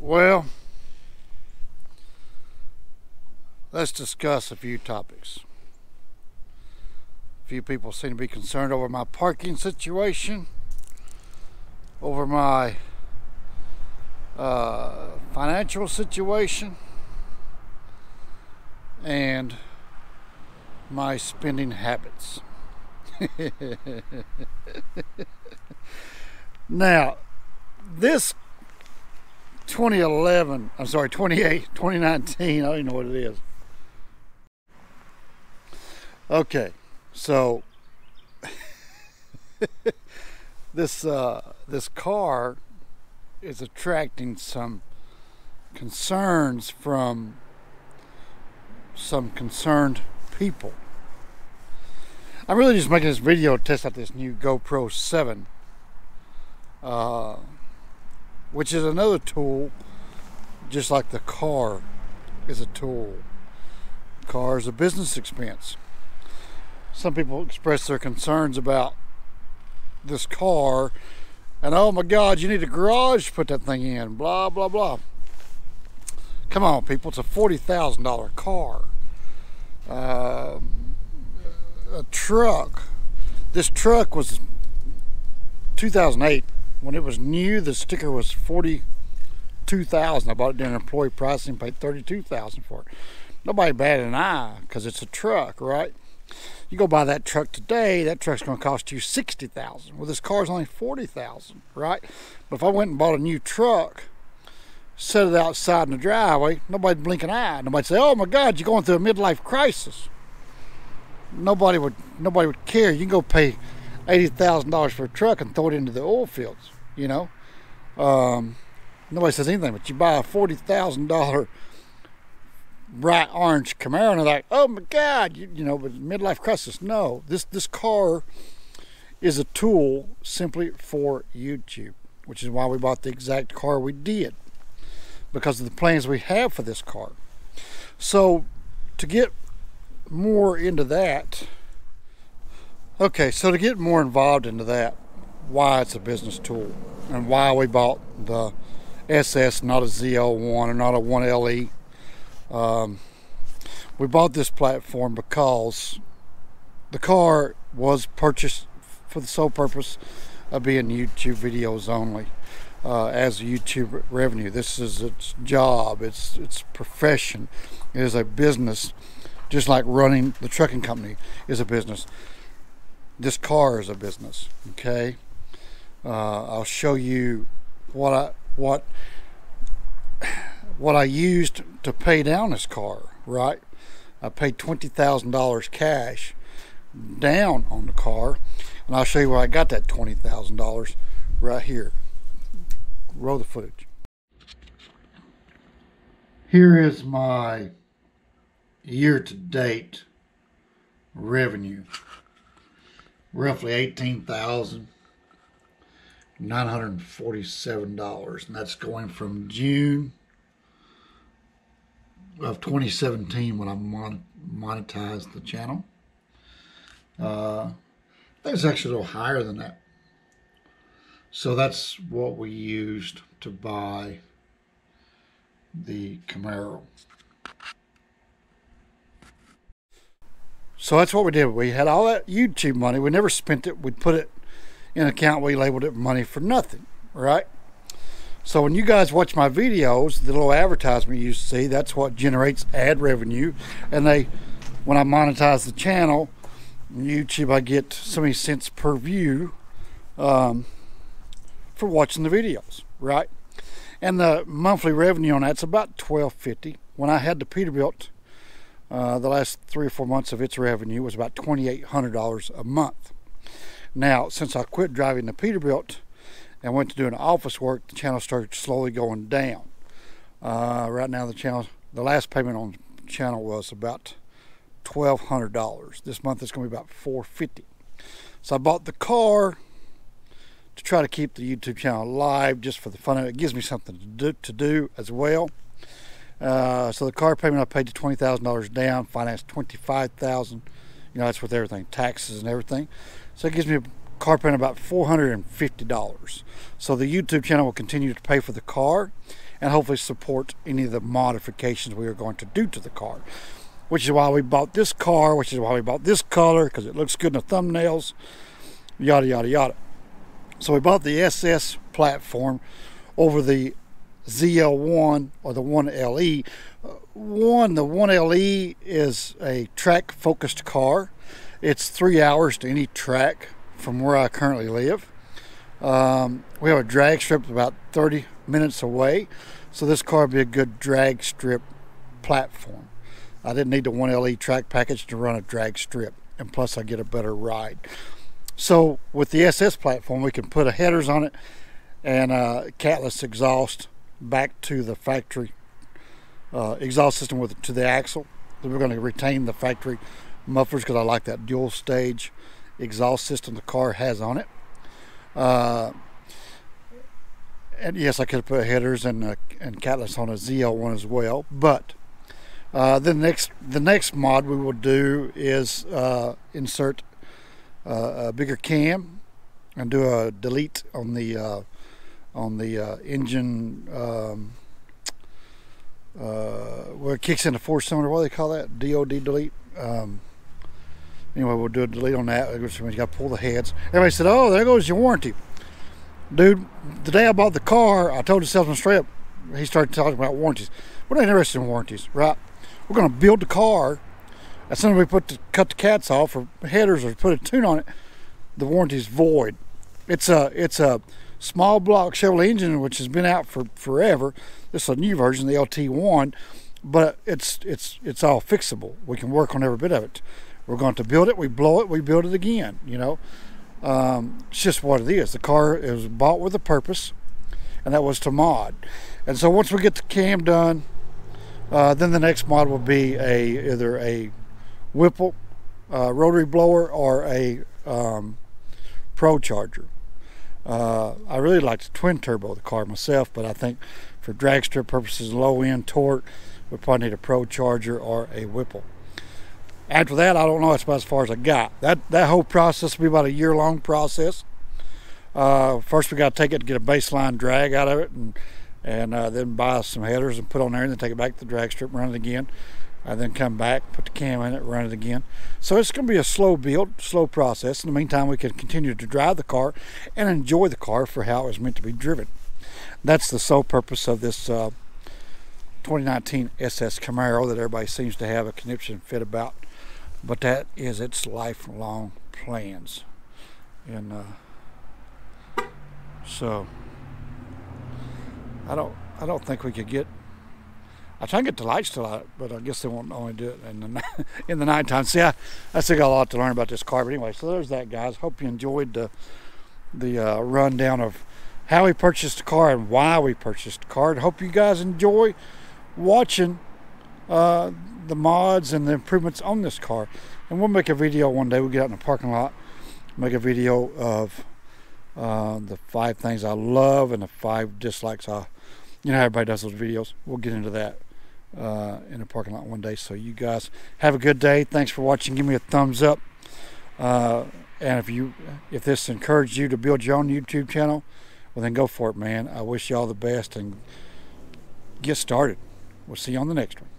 Well, let's discuss a few topics. A few people seem to be concerned over my parking situation, over my financial situation, and my spending habits. Now, this 2019, I don't even know what it is. Okay, so this car is attracting some concerns from some concerned people. I'm really just making this video to test out this new GoPro 7, which is another tool, just like the car is a tool. The car is a business expense. Some people express their concerns about this car, and oh my God, you need a garage to put that thing in, blah, blah, blah. Come on, people, it's a $40,000 car. A truck. This truck was 2008. When it was new, the sticker was $42,000. I bought it during employee pricing, paid $32,000 for it. Nobody batted an eye because it's a truck, right? You go buy that truck today, that truck's going to cost you $60,000. Well, this car's only $40,000, right? But if I went and bought a new truck, set it outside in the driveway, nobody'd blink an eye. Nobody'd say, "Oh my God, you're going through a midlife crisis." Nobody would care. You can go pay $80,000 for a truck and throw it into the oil fields, you know. Nobody says anything, but you buy a $40,000 bright orange Camaro and they're like, "Oh my God, you know, but midlife crisis." No, this car is a tool simply for YouTube, which is why we bought the exact car we did, because of the plans we have for this car. So to get more into that, okay, so to get more involved into that, why it's a business tool and why we bought the SS, not a ZL1 or not a 1LE. We bought this platform because the car was purchased for the sole purpose of being YouTube videos only, as YouTube revenue. This is its job, its profession. It is a business, just like running the trucking company is a business. This car is a business. Okay, I'll show you what I used to pay down this car. Right, I paid $20,000 cash down on the car, and I'll show you where I got that $20,000 right here. Roll the footage. Here is my year-to-date revenue, roughly $18,947, and that's going from June of 2017 when I monetized the channel. I think it's actually a little higher than that. So that's what we used to buy the Camaro. So that's what we did. We had all that YouTube money. We never spent it. We'd put it in an account. We labeled it money for nothing, right? So when you guys watch my videos, the little advertisement you see, that's what generates ad revenue. And when I monetize the channel, YouTube, I get so many cents per view for watching the videos, right? And the monthly revenue on that's about $1,250. When I had the Peterbilt, the last 3 or 4 months of its revenue was about $2,800 a month. Now, since I quit driving the Peterbilt and went to doing office work, the channel started slowly going down. Right now, the last payment on the channel was about $1,200. This month it's going to be about $450. So I bought the car to try to keep the YouTube channel alive, just for the fun of it. It gives me something to do as well. So the car payment I paid to $20,000 down, financed $25,000. You know, that's with everything, taxes and everything. So it gives me a car payment about $450. So the YouTube channel will continue to pay for the car, and hopefully support any of the modifications we are going to do to the car. Which is why we bought this car, which is why we bought this color, because it looks good in the thumbnails, yada, yada, yada. So we bought the SS platform over the ZL1 or the 1LE. The 1LE is a track-focused car. It's 3 hours to any track from where I currently live. We have a drag strip about 30 minutes away, so this car would be a good drag strip platform. I didn't need the 1LE track package to run a drag strip, and plus I get a better ride. So with the SS platform, we can put headers on it and catless exhaust back to the factory exhaust system to the axle. So we're going to retain the factory mufflers because I like that dual stage exhaust system the car has on it. And yes, I could have put headers and catless on a ZL1 as well, but the next mod we will do is insert a bigger cam and do a delete on the engine where it kicks into 4-cylinder. What do they call that? DOD delete. Anyway, we'll do a delete on that. You got to pull the heads. Everybody said, "Oh, there goes your warranty." Dude, the day I bought the car, I told the salesman straight up. He started talking about warranties. We're not interested in warranties, right? We're going to build the car. As soon as we cut the cats off or headers or put a tune on it, the warranty is void. It's a small block Chevrolet engine which has been out for forever. This is a new version, the LT1, but it's all fixable. We can work on every bit of it. We're going to build it. We blow it. We build it again. You know, it's just what it is. The car is bought with a purpose, and that was to mod. And so once we get the cam done, then the next mod will be either a Whipple rotary blower or a Pro Charger. I really like the twin turbo of the car myself, but I think for drag strip purposes, low end torque, we probably need a Pro Charger or a Whipple. After that, I don't know. That's about as far as I got. That whole process will be about a year-long process. First, we got to take it to get a baseline drag out of it, and then buy some headers and put on there, and then take it back to the drag strip, run it again, and then come back, put the cam in it, run it again. So it's going to be a slow build, slow process. In the meantime, we can continue to drive the car and enjoy the car for how it was meant to be driven. That's the sole purpose of this 2019 SS Camaro that everybody seems to have a conniption fit about. But that is its lifelong plans. And so I don't think we could get. I try and get the lights to light, but I guess they won't only do it in the nighttime. See, I still got a lot to learn about this car. But anyway, so there's that, guys. Hope you enjoyed the rundown of how we purchased the car and why we purchased the car. And hope you guys enjoy watching the mods and the improvements on this car. And we'll make a video one day. We'll get out in the parking lot, make a video of the 5 things I love and the 5 dislikes I. You know how everybody does those videos. We'll get into that in the parking lot one day. So you guys have a good day. Thanks for watching. Give me a thumbs up. And if this encouraged you to build your own YouTube channel, well then go for it, man. I wish you all the best and get started. We'll see you on the next one.